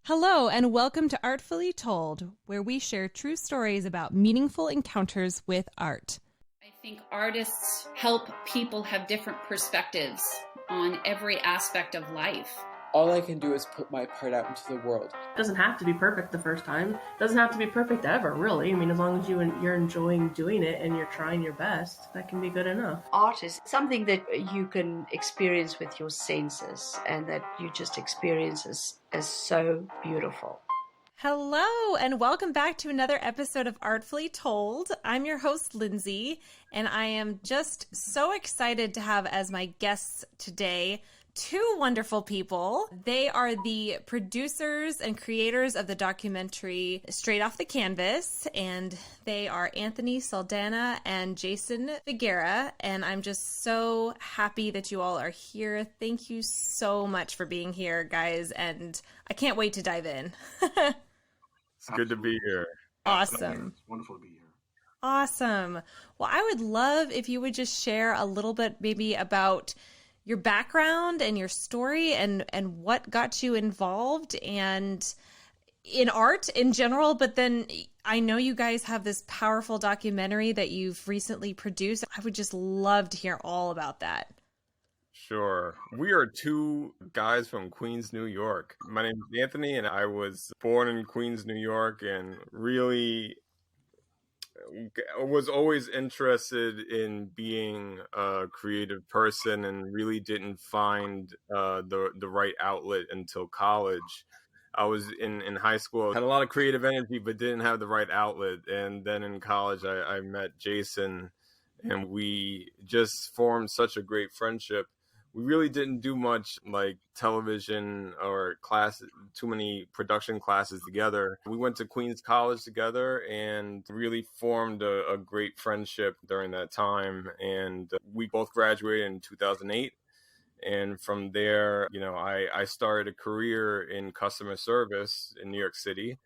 Hello, and welcome to Artfully Told, where we share true stories about meaningful encounters with art. I think artists help people have different perspectives on every aspect of life. All I can do is put my part out into the world. It doesn't have to be perfect the first time. It doesn't have to be perfect ever, really. I mean, as long as you're enjoying doing it and you're trying your best, that can be good enough. Art is something that you can experience with your senses and that you just experience as so beautiful. Hello, and welcome back to another episode of Artfully Told. I'm your host, Lindsey, and I am just so excited to have as my guests today two wonderful people. They are the producers and creators of the documentary Straight Off the Canvas, and they are Anthony Saldana and Jason Figueira, and I'm just so happy that you all are here. Thank you so much for being here, guys, and I can't wait to dive in. It's good to be here. Awesome. It's wonderful to be here. Awesome. Well, I would love if you would just share a little bit maybe about your background and your story and what got you involved and in art in general. But then I know you guys have this powerful documentary that you've recently produced. I would just love to hear all about that. Sure. We are two guys from Queens, New York. My name is Anthony, and I was born in Queens, New York, and really was always interested in being a creative person and really didn't find the right outlet until college. I was in high school, had a lot of creative energy, but didn't have the right outlet. And then in college, I met Jason, and we just formed such a great friendship. We really didn't do much like television or too many production classes together. We went to Queens College together and really formed a great friendship during that time. And we both graduated in 2008. And from there, I started a career in customer service in New York City,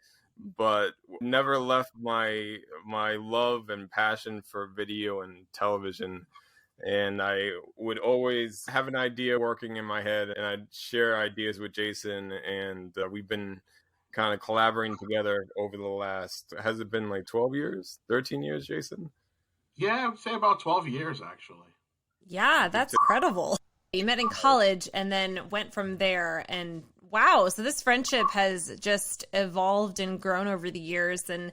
but never left my love and passion for video and television. And I would always have an idea working in my head, and I'd share ideas with Jason, and we've been kind of collaborating together over the last, has it been like 12 years, 13 years, Jason? Yeah, I would say about 12 years, actually. Yeah, that's incredible. You met in college and then went from there, and wow, so this friendship has just evolved and grown over the years, and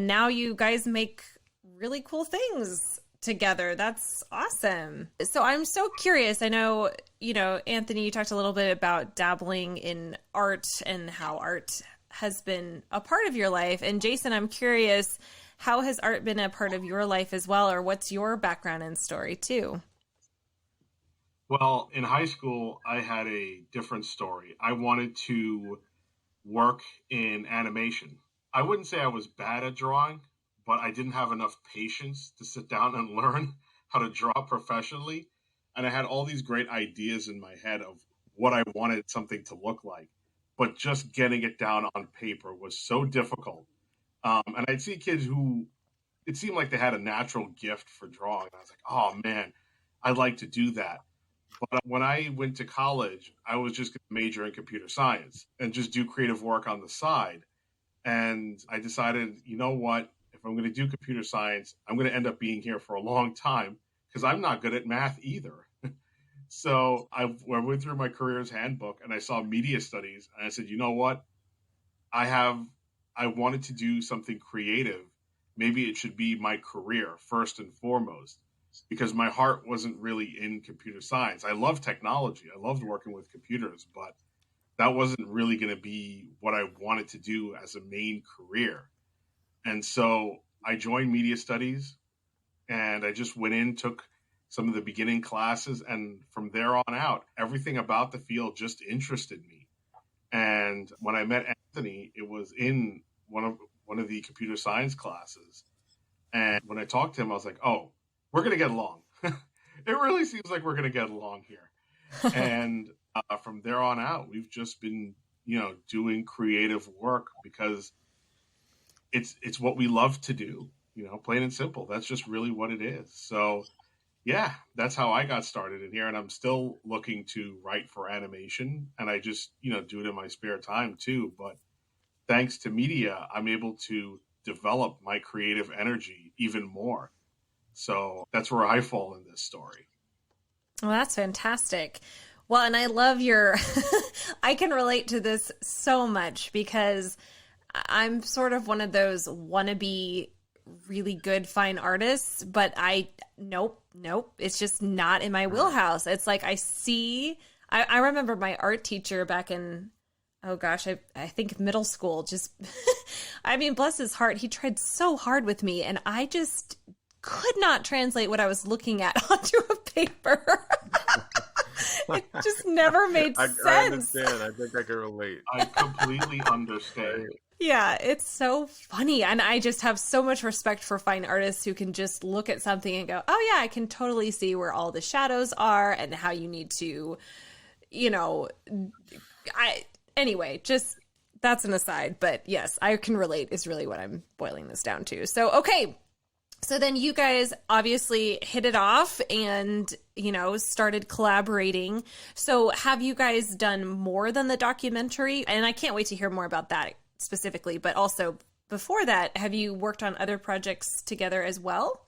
now you guys make really cool things together. That's awesome. So I'm so curious. I know, Anthony, you talked a little bit about dabbling in art and how art has been a part of your life. And Jason, I'm curious, how has art been a part of your life as well? Or what's your background and story too? Well, in high school, I had a different story. I wanted to work in animation. I wouldn't say I was bad at drawing, but I didn't have enough patience to sit down and learn how to draw professionally. And I had all these great ideas in my head of what I wanted something to look like, but just getting it down on paper was so difficult. And I'd see kids who it seemed like they had a natural gift for drawing. I was like, oh man, I'd like to do that. But when I went to college, I was just going to major in computer science and just do creative work on the side. And I decided, you know what? If I'm going to do computer science, I'm going to end up being here for a long time because I'm not good at math either. So I went through my career's handbook and I saw media studies and I said, you know what? I wanted to do something creative. Maybe it should be my career first and foremost because my heart wasn't really in computer science. I love technology. I loved working with computers, but that wasn't really going to be what I wanted to do as a main career. And so I joined media studies and I just went in, took some of the beginning classes. And from there on out, everything about the field just interested me. And when I met Anthony, it was in one of the computer science classes. And when I talked to him, I was like, oh, we're going to get along. It really seems like we're going to get along here. And from there on out, we've just been, doing creative work because it's what we love to do, plain and simple. That's just really what it is. So yeah, that's how I got started in here. And I'm still looking to write for animation. And I just, do it in my spare time too. But thanks to media, I'm able to develop my creative energy even more. So that's where I fall in this story. Well, that's fantastic. Well, and I love your, I can relate to this so much because I'm sort of one of those wannabe really good fine artists, but nope, it's just not in my wheelhouse. It's like I remember my art teacher back in, oh gosh, I think middle school, just, I mean, bless his heart, he tried so hard with me and I just could not translate what I was looking at onto a paper. It just never made sense. I understand. I think I can relate. I completely understand. Yeah, it's so funny. And I just have so much respect for fine artists who can just look at something and go, oh yeah, I can totally see where all the shadows are and how you need to, anyway, just that's an aside. But yes, I can relate is really what I'm boiling this down to. So, okay. So then you guys obviously hit it off and, started collaborating. So have you guys done more than the documentary? And I can't wait to hear more about that specifically, but also before that, have you worked on other projects together as well?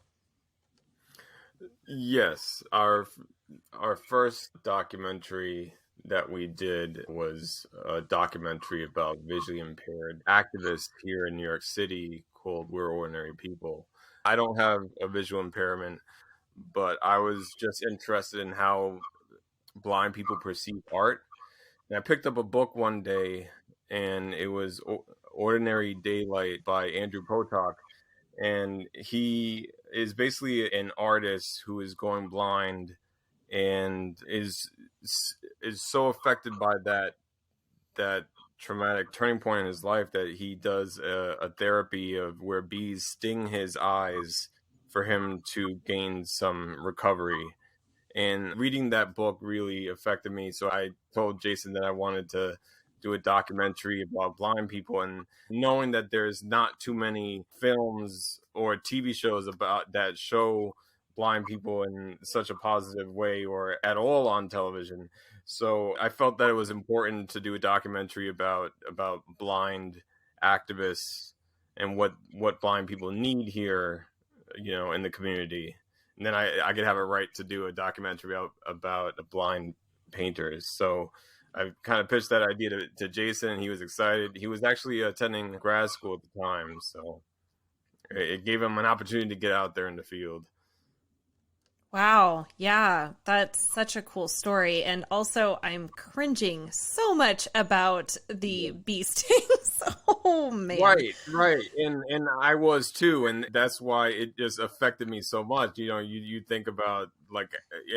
Yes. Our first documentary that we did was a documentary about visually impaired activists here in New York City called We're Ordinary People. I don't have a visual impairment, but I was just interested in how blind people perceive art. And I picked up a book one day, and it was Ordinary Daylight by Andrew Potok. And he is basically an artist who is going blind and is so affected by that traumatic turning point in his life that he does a therapy of where bees sting his eyes for him to gain some recovery. And reading that book really affected me. So I told Jason that I wanted to do a documentary about blind people, and knowing that there's not too many films or TV shows about that show blind people in such a positive way or at all on television. So I felt that it was important to do a documentary about blind activists and what blind people need here, in the community. And then I could have a right to do a documentary about blind painters. So I kind of pitched that idea to Jason, and he was excited. He was actually attending grad school at the time, so it gave him an opportunity to get out there in the field. Wow. Yeah, that's such a cool story. And also, I'm cringing so much about the bee stings. Oh, man. Right. And I was too. And that's why it just affected me so much. You think about,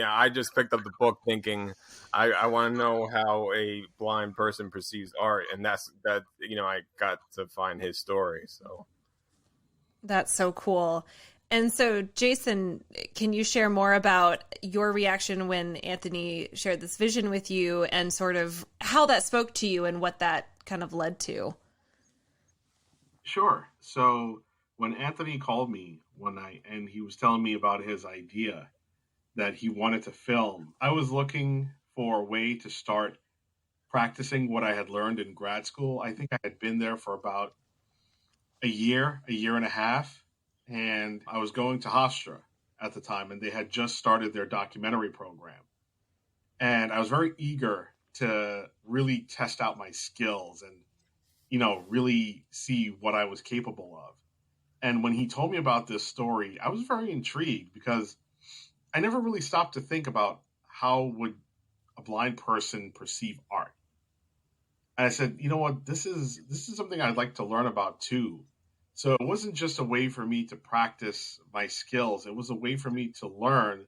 I just picked up the book thinking I want to know how a blind person perceives art. And I got to find his story. So that's so cool. And so, Jason, can you share more about your reaction when Anthony shared this vision with you and sort of how that spoke to you and what that kind of led to? Sure. So when Anthony called me one night and he was telling me about his idea that he wanted to film, I was looking for a way to start practicing what I had learned in grad school. I think I had been there for about a year and a half. And I was going to Hofstra at the time, and they had just started their documentary program. And I was very eager to really test out my skills and, really see what I was capable of. And when he told me about this story, I was very intrigued because I never really stopped to think about how would a blind person perceive art. And I said, you know what, this is something I'd like to learn about too. So it wasn't just a way for me to practice my skills. It was a way for me to learn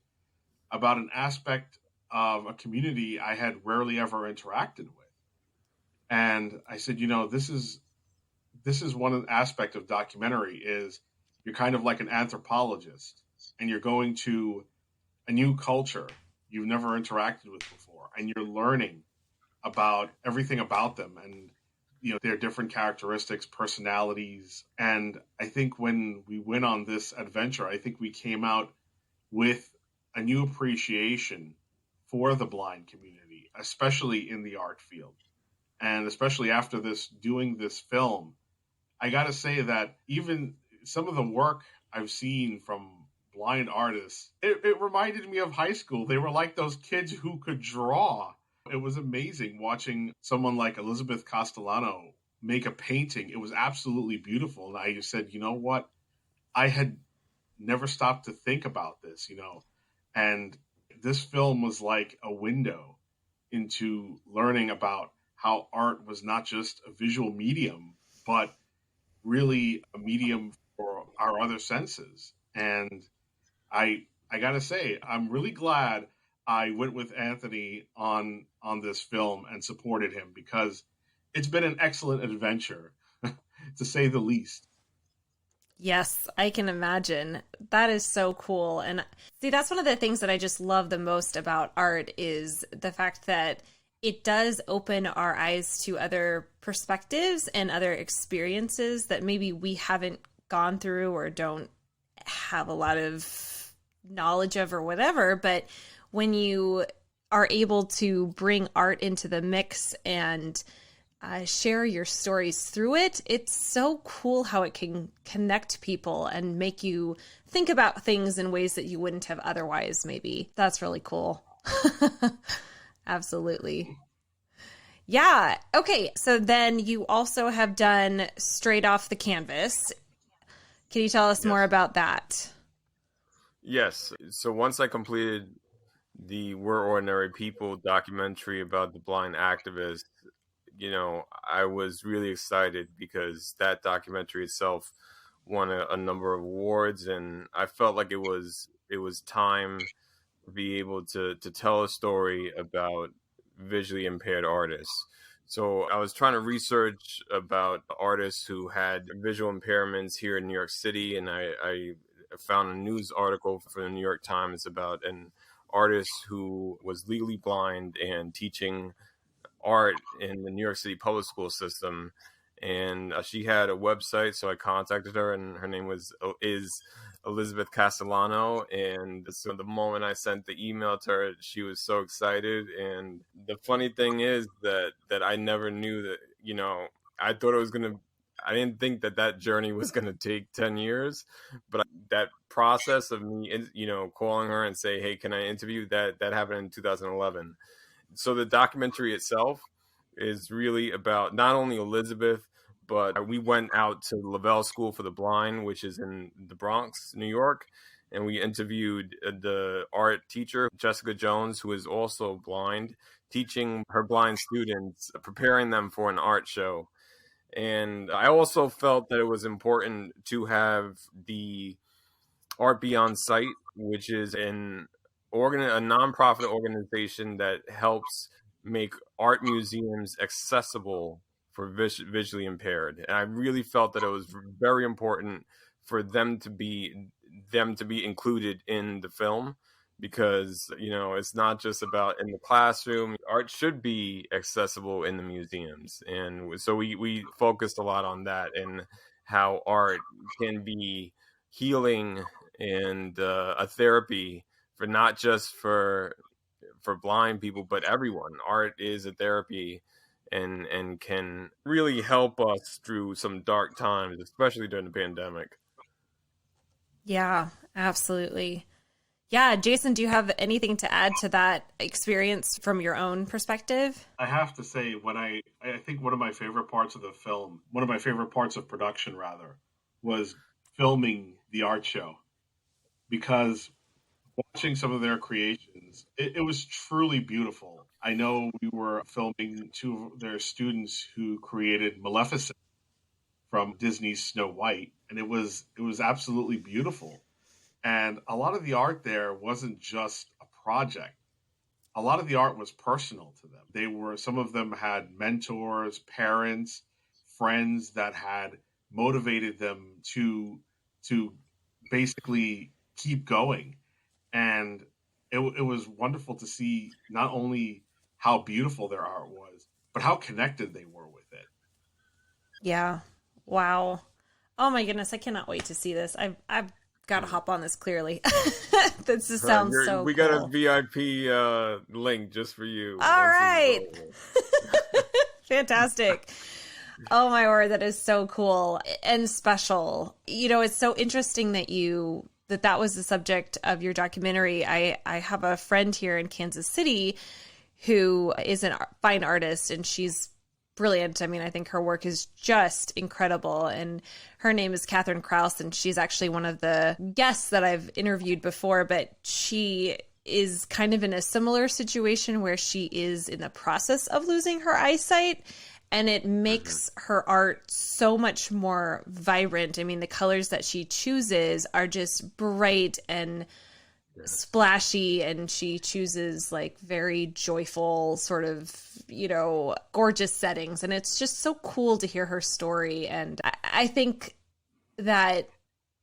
about an aspect of a community I had rarely ever interacted with. And I said, this is one aspect of documentary is you're kind of like an anthropologist and you're going to a new culture you've never interacted with before. And you're learning about everything about them and their different characteristics, personalities. And I think when we went on this adventure, I think we came out with a new appreciation for the blind community, especially in the art field. And especially after doing this film, I got to say that even some of the work I've seen from blind artists, it reminded me of high school. They were like those kids who could draw. It was amazing watching someone like Elizabeth Castellano make a painting. It was absolutely beautiful. And I just said, you know what? I had never stopped to think about this, and this film was like a window into learning about how art was not just a visual medium, but really a medium for our other senses. And I got to say, I'm really glad I went with Anthony on this film and supported him, because it's been an excellent adventure, to say the least. Yes, I can imagine. That is so cool. And see, that's one of the things that I just love the most about art, is the fact that it does open our eyes to other perspectives and other experiences that maybe we haven't gone through or don't have a lot of knowledge of or whatever. But when you are able to bring art into the mix and share your stories through it, it's so cool how it can connect people and make you think about things in ways that you wouldn't have otherwise, maybe. That's really cool. Absolutely. Yeah. Okay. So then you also have done Straight Off the Canvas. Can you tell us more about that? Yes. So once I completed the We're Ordinary People documentary about the blind activist, I was really excited because that documentary itself won a number of awards, and I felt like it was time to be able to tell a story about visually impaired artists. So I was trying to research about artists who had visual impairments here in New York City, and I found a news article from the New York Times about an artist who was legally blind and teaching art in the New York City public school system. And she had a website, so I contacted her, and her name is Elizabeth Castellano. And so the moment I sent the email to her, she was so excited. And the funny thing is that I never knew that, I thought it was I didn't think that journey was going to take 10 years, but that process of me, calling her and say, hey, can I interview, that happened in 2011. So the documentary itself is really about not only Elizabeth, but we went out to Lavelle School for the Blind, which is in the Bronx, New York, and we interviewed the art teacher, Jessica Jones, who is also blind, teaching her blind students, preparing them for an art show. And I also felt that it was important to have the Art Beyond Sight, which is a nonprofit organization that helps make art museums accessible for visually impaired. And I really felt that it was very important for them to be included in the film, because it's not just about in the classroom. Art should be accessible in the museums, and so we focused a lot on that and how art can be healing and a therapy for not just for blind people, but everyone. Art is a therapy and can really help us through some dark times, especially during the pandemic. Yeah, absolutely. Yeah, Jason, do you have anything to add to that experience from your own perspective? I have to say, I think one of my favorite parts of the film, one of my favorite parts of production rather, was filming the art show, because watching some of their creations, it was truly beautiful. I know we were filming two of their students who created Maleficent from Disney's Snow White, and it was absolutely beautiful. And a lot of the art there wasn't just a project. A lot of the art was personal to them. Some of them had mentors, parents, friends that had motivated them to basically keep going. And it was wonderful to see not only how beautiful their art was, but how connected they were with it. Yeah. Wow. Oh my goodness. I cannot wait to see this. I've got to hop on this clearly. This just sounds so we cool. got a VIP link just for you. All right. Fantastic. Oh my word, that is so cool and special. You know, it's so interesting that was the subject of your documentary. I have a friend here in Kansas City who is a fine artist, and she's brilliant. I mean, I think her work is just incredible. And her name is Catherine Krause, and she's actually one of the guests that I've interviewed before, but she is kind of in a similar situation where she is in the process of losing her eyesight. And it makes her art so much more vibrant. I mean, the colors that she chooses are just bright and splashy, and she chooses like very joyful sort of, you know, gorgeous settings. And it's just so cool to hear her story. And I think that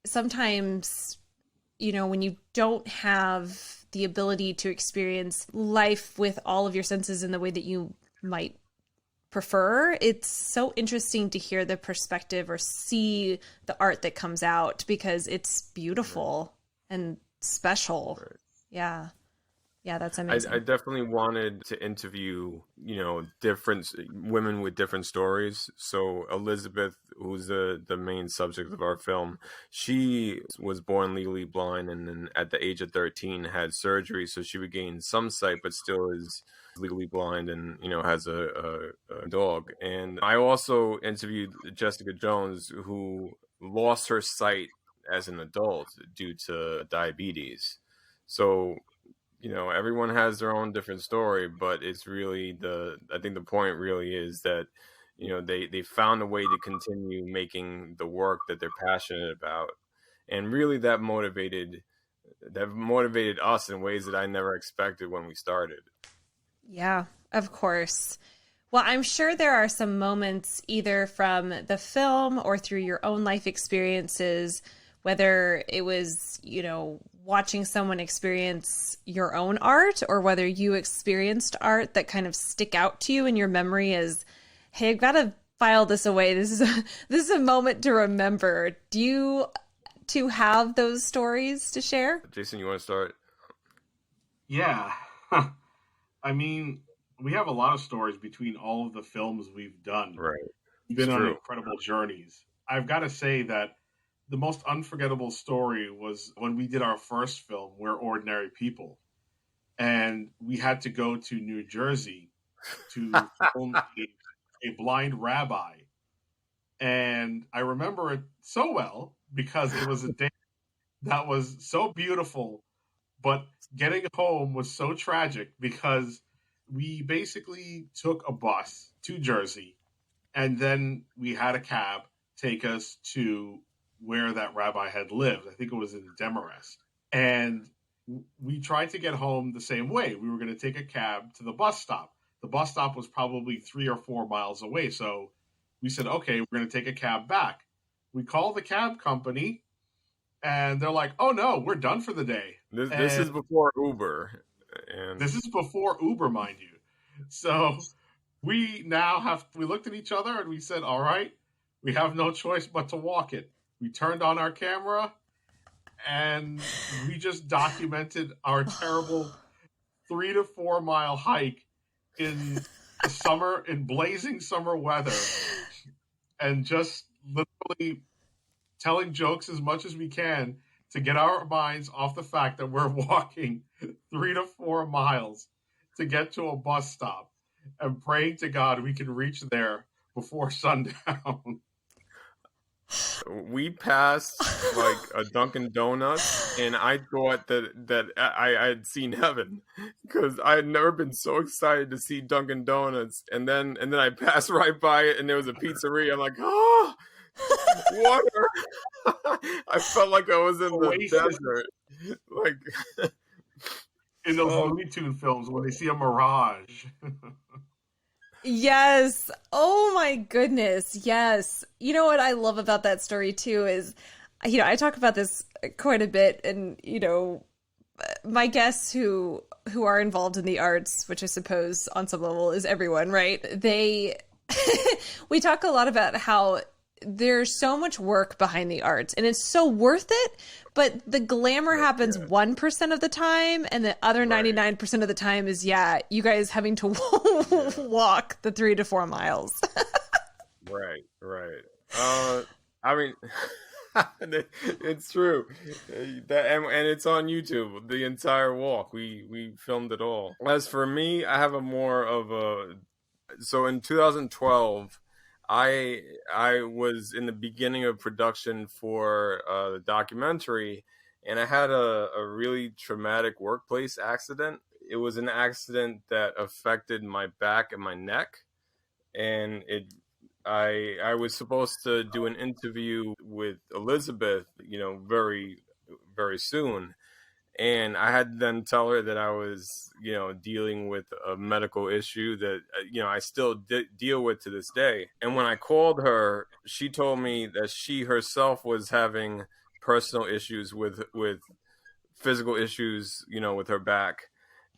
sometimes, you know, when you don't have the ability to experience life with all of your senses in the way that you might prefer, it's so interesting to hear the perspective or see the art that comes out, because it's beautiful and special. Yeah, that's amazing. I definitely wanted to interview, you know, different women with different stories. So Elizabeth, who's the main subject of our film, she was born legally blind, and then at the age of 13 had surgery, so she regained some sight, but still is legally blind, and, you know, has a dog. And I also interviewed Jessica Jones, who lost her sight as an adult due to diabetes. So, you know, everyone has their own different story, but it's really I think the point really is that, you know, they found a way to continue making the work that they're passionate about. And really that motivated us in ways that I never expected when we started. Yeah, of course. Well, I'm sure there are some moments either from the film or through your own life experiences, whether it was, you know, watching someone experience your own art, or whether you experienced art that kind of stick out to you in your memory as, hey, I've got to file this away. This is a moment to remember. Do you two have those stories to share? Jason, you want to start? Yeah. I mean, we have a lot of stories between all of the films we've done. Right. We've been on incredible journeys. I've got to say that the most unforgettable story was when we did our first film, We're Ordinary People. And we had to go to New Jersey to film a blind rabbi. And I remember it so well because it was a day that was so beautiful, but getting home was so tragic because we basically took a bus to Jersey, and then we had a cab take us to where that rabbi had lived. I think it was in Demarest. And we tried to get home the same way. We were going to take a cab to the bus stop. The bus stop was probably 3 or 4 miles away. So we said, okay, we're going to take a cab back. We called the cab company, and they're like, oh, no, we're done for the day. This is before Uber. And this is before Uber, mind you. So we looked at each other and we said, all right, we have no choice but to walk it. We turned on our camera and we just documented our terrible 3 to 4 mile hike in blazing summer weather, and just literally telling jokes as much as we can to get our minds off the fact that we're walking 3 to 4 miles to get to a bus stop, and praying to God we can reach there before sundown. We passed like a Dunkin' Donuts, and I thought that I had seen heaven, because I had never been so excited to see Dunkin' Donuts. And then I passed right by it, and there was a pizzeria. I'm like, oh, water! I felt like I was in the desert, like in those Looney Tunes films when they see a mirage. Yes. Oh my goodness. Yes. You know what I love about that story too is, you know, I talk about this quite a bit, and, you know, my guests who are involved in the arts, which I suppose on some level is everyone, right? We talk a lot about how there's so much work behind the art, and it's so worth it, but the glamour happens 1% of the time, and the other 99% of the time is, you guys having to walk the 3 to 4 miles. Right. I mean, it's true. And it's on YouTube, the entire walk. We filmed it all. As for me, I have a more of a... So in 2012, I was in the beginning of production for the documentary, and I had a really traumatic workplace accident. It was an accident that affected my back and my neck, and I was supposed to do an interview with Elizabeth, very, very soon. And I had to then tell her that I was, dealing with a medical issue that, I still deal with to this day. And when I called her, she told me that she herself was having personal issues with physical issues, with her back.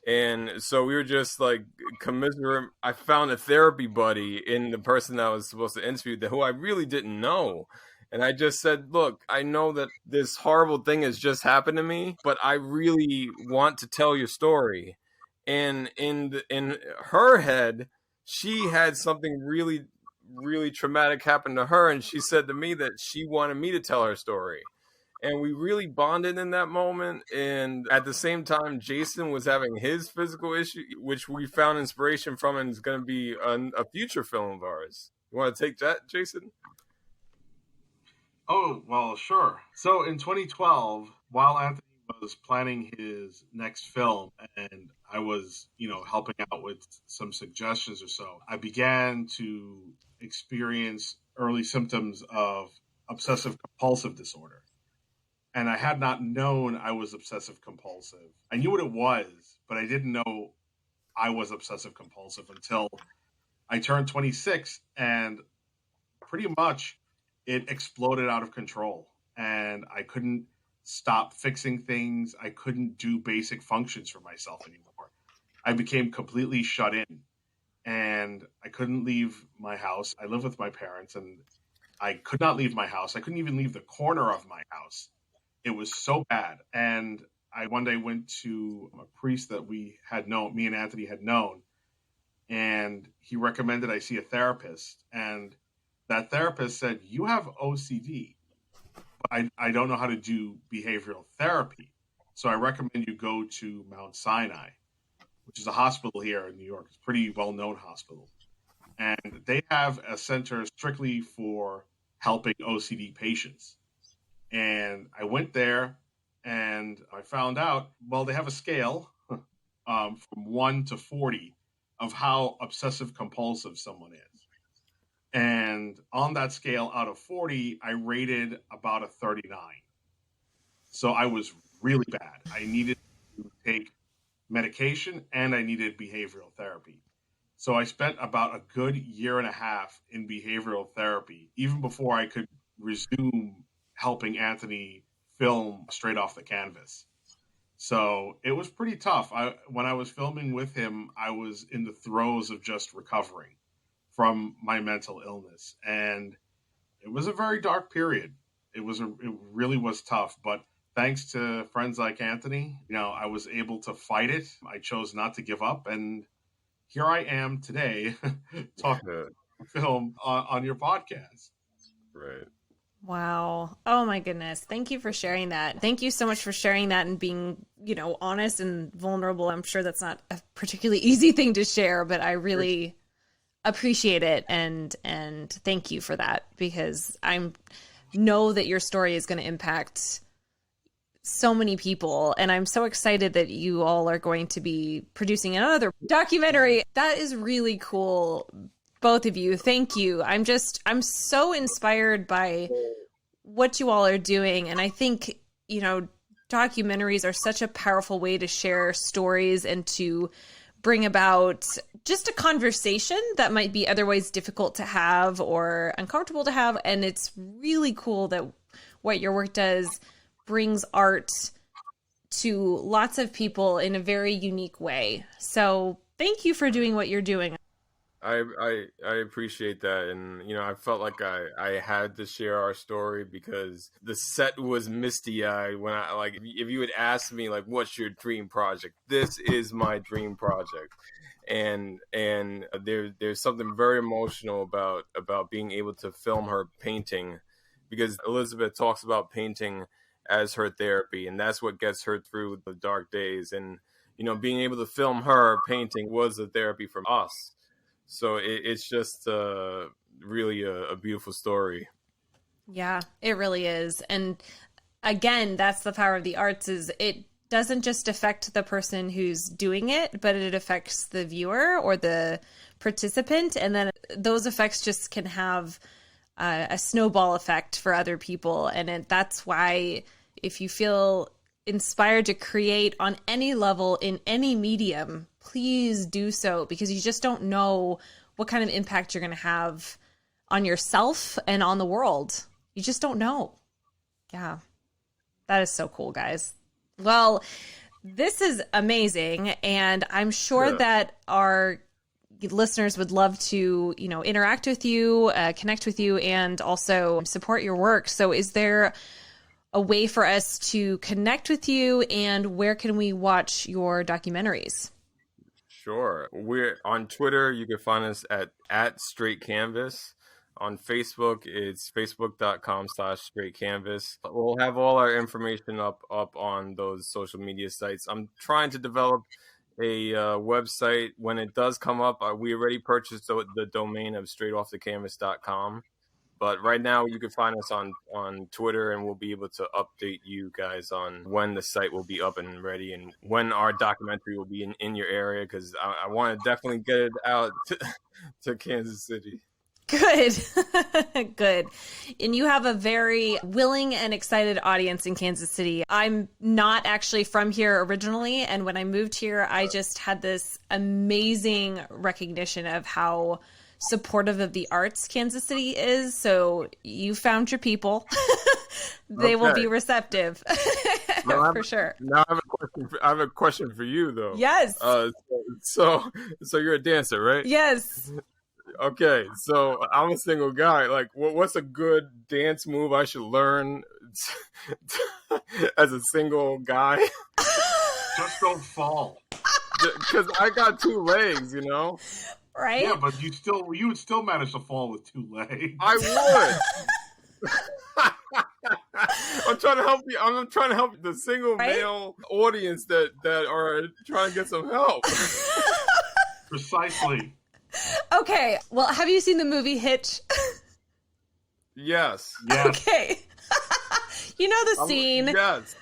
And so we were just like commiserate. I found a therapy buddy in the person that I was supposed to interview, who I really didn't know. And I just said, look, I know that this horrible thing has just happened to me, but I really want to tell your story. And in her head, she had something really, really traumatic happen to her. And she said to me that she wanted me to tell her story. And we really bonded in that moment. And at the same time, Jason was having his physical issue, which we found inspiration from, and is going to be a future film of ours. You want to take that, Jason? Oh, well, sure. So in 2012, while Anthony was planning his next film and I was, helping out with some suggestions or so, I began to experience early symptoms of obsessive compulsive disorder. And I had not known I was obsessive compulsive. I knew what it was, but I didn't know I was obsessive compulsive until I turned 26, and pretty much it exploded out of control. And I couldn't stop fixing things. I couldn't do basic functions for myself anymore. I became completely shut in, and I couldn't leave my house. I live with my parents, and I could not leave my house. I couldn't even leave the corner of my house. It was so bad. And I one day went to a priest that me and Anthony had known, and he recommended I see a therapist. And that therapist said, you have OCD, but I don't know how to do behavioral therapy. So I recommend you go to Mount Sinai, which is a hospital here in New York. It's a pretty well-known hospital. And they have a center strictly for helping OCD patients. And I went there and I found out, they have a scale from 1 to 40 of how obsessive compulsive someone is. And on that scale, out of 40, I rated about a 39. So I was really bad. I needed to take medication and I needed behavioral therapy. So I spent about a good year and a half in behavioral therapy, even before I could resume helping Anthony film straight off the canvas. So it was pretty tough. When I was filming with him, I was in the throes of just recovering from my mental illness. And it was a very dark period. It really was tough. But thanks to friends like Anthony, I was able to fight it. I chose not to give up. And here I am today talking film on your podcast. Right. Wow. Oh my goodness. Thank you for sharing that. Thank you so much for sharing that and being, honest and vulnerable. I'm sure that's not a particularly easy thing to share, but I really appreciate it. And thank you for that, because I know that your story is going to impact so many people. And I'm so excited that you all are going to be producing another documentary. That is really cool. Both of you. Thank you. I'm so inspired by what you all are doing. And I think, documentaries are such a powerful way to share stories and to bring about just a conversation that might be otherwise difficult to have or uncomfortable to have. And it's really cool that what your work does brings art to lots of people in a very unique way. So thank you for doing what you're doing. I appreciate that, and I felt like I had to share our story because the set was misty eyed when I like if you had asked me like what's your dream project, this is my dream project, and there's something very emotional about being able to film her painting, because Elizabeth talks about painting as her therapy, and that's what gets her through the dark days, and being able to film her painting was a therapy for us. So it's just really a beautiful story. Yeah, it really is. And again, that's the power of the arts, is it doesn't just affect the person who's doing it, but it affects the viewer or the participant. And then those effects just can have a snowball effect for other people. And that's why if you feel inspired to create on any level in any medium, please do so, because you just don't know what kind of impact you're going to have on yourself and on the world. You just don't know. Yeah. That is so cool, guys. Well, this is amazing. And I'm sure that our listeners would love to, interact with you, connect with you, and also support your work. So is there a way for us to connect with you, and where can we watch your documentaries? Sure. We're on Twitter. You can find us at Straight Canvas. On Facebook, it's facebook.com/Straight Canvas. We'll have all our information up on those social media sites. I'm trying to develop a website. When it does come up, we already purchased the domain of straightoffthecanvas.com. But right now, you can find us on Twitter, and we'll be able to update you guys on when the site will be up and ready and when our documentary will be in your area, because I want to definitely get it out to Kansas City. Good. Good. And you have a very willing and excited audience in Kansas City. I'm not actually from here originally, and when I moved here, I just had this amazing recognition of how supportive of the arts Kansas City is. So you found your people. They will be receptive. For sure. Now I have a question for you though. Yes. So you're a dancer, right? Yes. Okay, so I'm a single guy. Like, what's a good dance move I should learn as a single guy? Just don't fall. Because I got two legs, Right? Yeah, but you would still manage to fall with two legs. I would. I'm trying to help you. I'm trying to help the single male audience that are trying to get some help. Precisely. Okay. Well, have you seen the movie Hitch? Yes. Okay. You know the scene yes.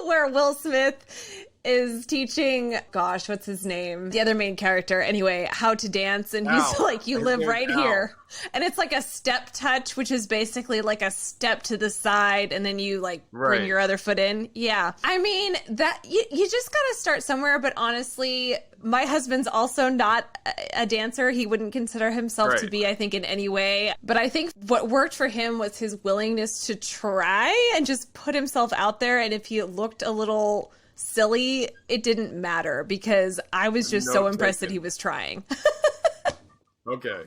where Will Smith is teaching, gosh, what's his name? The other main character, anyway, how to dance. And he's like, you live right here. And it's like a step touch, which is basically like a step to the side. And then you bring your other foot in. Yeah. I mean, that you just got to start somewhere. But honestly, my husband's also not a dancer. He wouldn't consider himself to be, I think, in any way. But I think what worked for him was his willingness to try and just put himself out there. And if he looked a little silly, it didn't matter, because I was just so impressed that he was trying. Okay.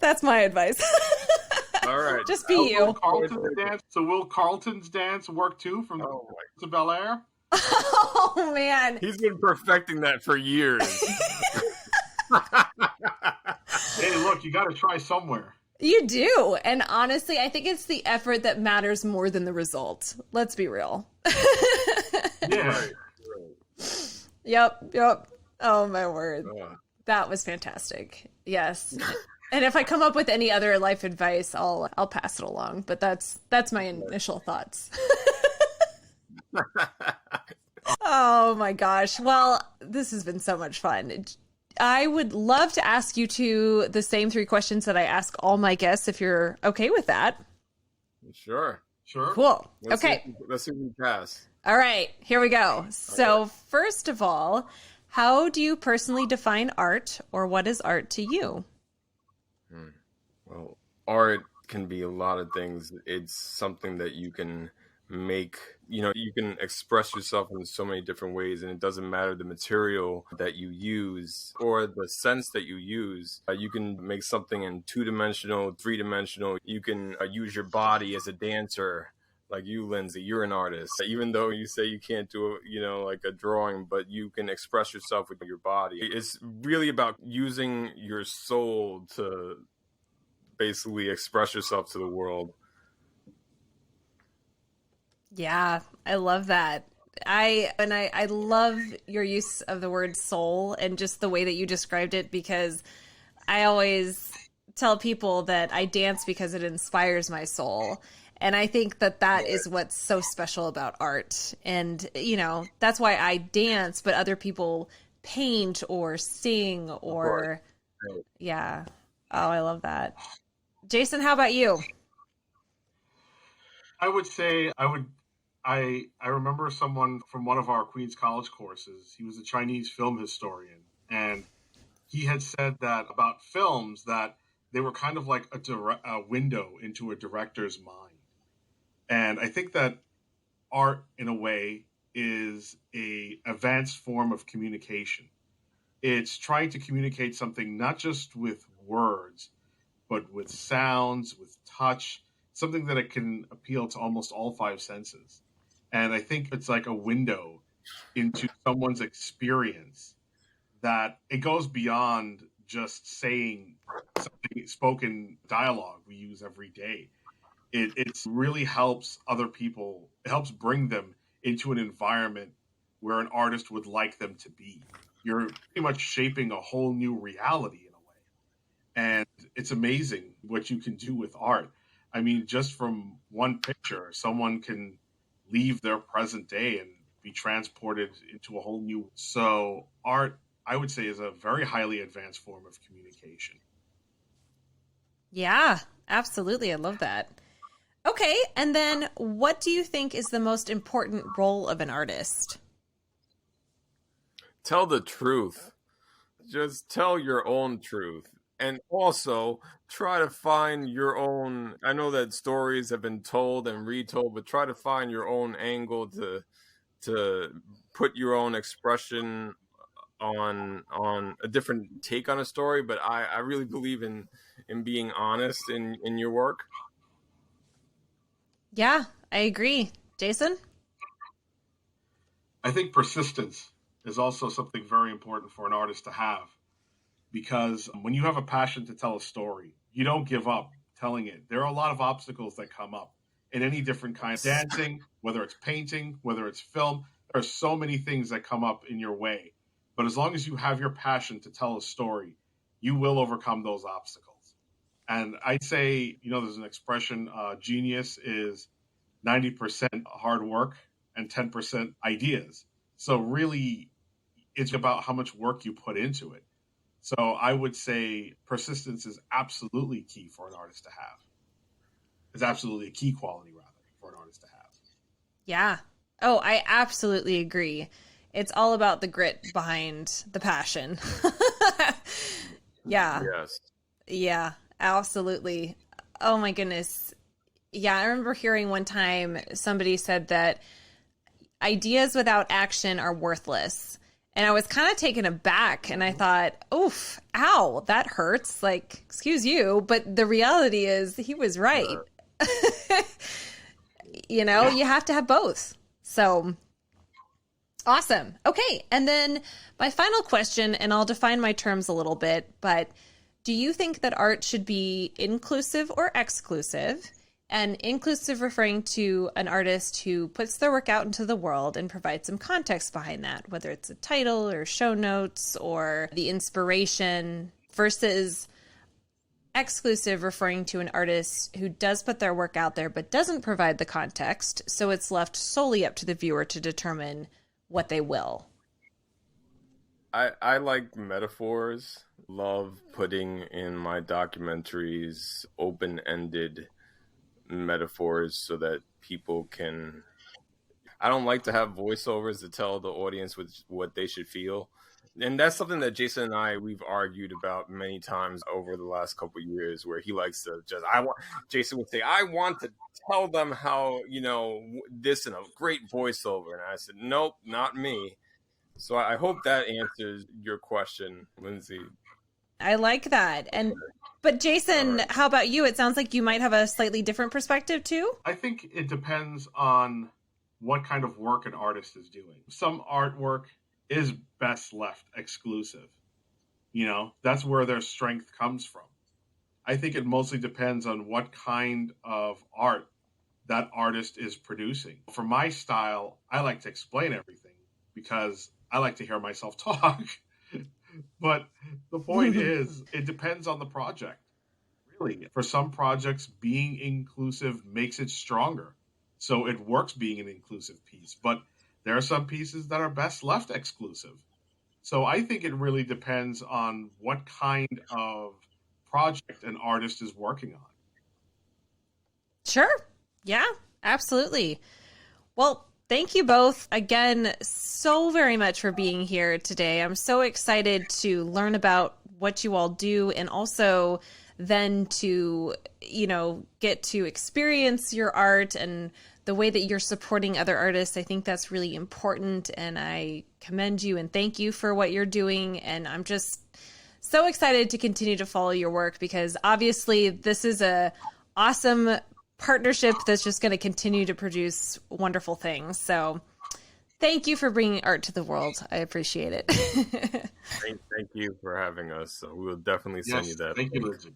That's my advice. All right. Just be you. Will Carlton's dance work too from to Bel Air? Oh, man. He's been perfecting that for years. Hey, look, you got to try somewhere. You do. And honestly, I think it's the effort that matters more than the result. Let's be real. Yeah. Yep. Oh, my word. That was fantastic. Yes. And if I come up with any other life advice, I'll pass it along. But that's my initial thoughts. Oh, my gosh. Well, this has been so much fun. I would love to ask you the same 3 questions that I ask all my guests, if you're okay with that. Sure. Cool. Let's see if we pass. All right, here we go. So first of all, how do you personally define art, or what is art to you? Well, art can be a lot of things. It's something that you can make, you can express yourself in so many different ways, and it doesn't matter the material that you use or the sense that you use. You can make something in 2-dimensional, 3-dimensional. You can use your body as a dancer. Like you, Lindsey, you're an artist. Even though you say you can't do, like a drawing, but you can express yourself with your body. It's really about using your soul to basically express yourself to the world. Yeah, I love that. I love your use of the word soul and just the way that you described it, because I always tell people that I dance because it inspires my soul. And I think that is what's so special about art. And, that's why I dance, but other people paint or sing or, yeah. Oh, I love that. Jason, how about you? I would say I remember someone from one of our Queens College courses. He was a Chinese film historian, and he had said that about films that they were kind of like a window into a director's mind. And I think that art, in a way, is a advanced form of communication. It's trying to communicate something not just with words, but with sounds, with touch, something that it can appeal to almost all 5 senses. And I think it's like a window into someone's experience that it goes beyond just saying something, spoken dialogue we use every day. It really helps other people. It helps bring them into an environment where an artist would like them to be. You're pretty much shaping a whole new reality in a way. And it's amazing what you can do with art. I mean, just from one picture, someone can leave their present day and be transported into a whole new. So art, I would say, is a very highly advanced form of communication. Yeah, absolutely. I love that. Okay, and then what do you think is the most important role of an artist? Tell the truth. Just tell your own truth. And also try to find your own. I know that stories have been told and retold, but try to find your own angle to put your own expression on a different take on a story. But I really believe in being honest in your work. Yeah, I agree. Jason? I think persistence is also something very important for an artist to have, because when you have a passion to tell a story, you don't give up telling it. There are a lot of obstacles that come up in any different kind of dancing, whether it's painting, whether it's film. There are so many things that come up in your way. But as long as you have your passion to tell a story, you will overcome those obstacles. And I'd say, there's an expression, genius is 90% hard work and 10% ideas. So really, it's about how much work you put into it. So I would say persistence is absolutely key for an artist to have. It's absolutely a key quality, rather, for an artist to have. Yeah. Oh, I absolutely agree. It's all about the grit behind the passion. Yeah. Yes. Yeah, absolutely. Oh my goodness. Yeah, I remember hearing one time somebody said that ideas without action are worthless. And I was kind of taken aback, and I thought, oof, ow, that hurts. Like, excuse you. But the reality is he was right. You have to have both. So awesome. Okay. And then my final question, and I'll define my terms a little bit, but do you think that art should be inclusive or exclusive? And inclusive referring to an artist who puts their work out into the world and provides some context behind that, whether it's a title or show notes or the inspiration, versus exclusive referring to an artist who does put their work out there but doesn't provide the context, so it's left solely up to the viewer to determine what they will. I like metaphors. Love putting in my documentaries open-ended metaphors so that people can. I don't like to have voiceovers to tell the audience what they should feel. And that's something that Jason and we've argued about many times over the last couple of years, where he likes to Jason would say, I want to tell them how, this in a great voiceover. And I said, nope, not me. So I hope that answers your question, Lindsey. I like that. But Jason, right. How about you? It sounds like you might have a slightly different perspective too. I think it depends on what kind of work an artist is doing. Some artwork is best left exclusive. That's where their strength comes from. I think it mostly depends on what kind of art that artist is producing. For my style, I like to explain everything because I like to hear myself talk. But the point is, it depends on the project. Really, for some projects, being inclusive makes it stronger. So it works being an inclusive piece. But there are some pieces that are best left exclusive. So I think it really depends on what kind of project an artist is working on. Sure. Yeah, absolutely. Well, thank you both again so very much for being here today. I'm so excited to learn about what you all do, and also then to, get to experience your art and the way that you're supporting other artists. I think that's really important, and I commend you and thank you for what you're doing. And I'm just so excited to continue to follow your work, because obviously this is a awesome partnership that's just going to continue to produce wonderful things. So thank you for bringing art to the world. I appreciate it. Thank you for having us. So we will definitely send you that. Thank you, Lindsey.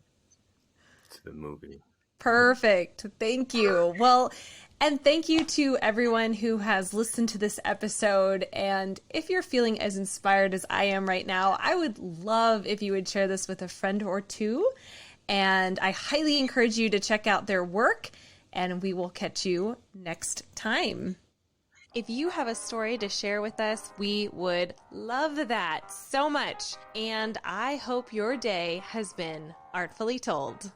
To the movie. Perfect. Thank you. Well, and thank you to everyone who has listened to this episode. And if you're feeling as inspired as I am right now, I would love if you would share this with a friend or two. And I highly encourage you to check out their work, and we will catch you next time. If you have a story to share with us, we would love that so much. And I hope your day has been artfully told.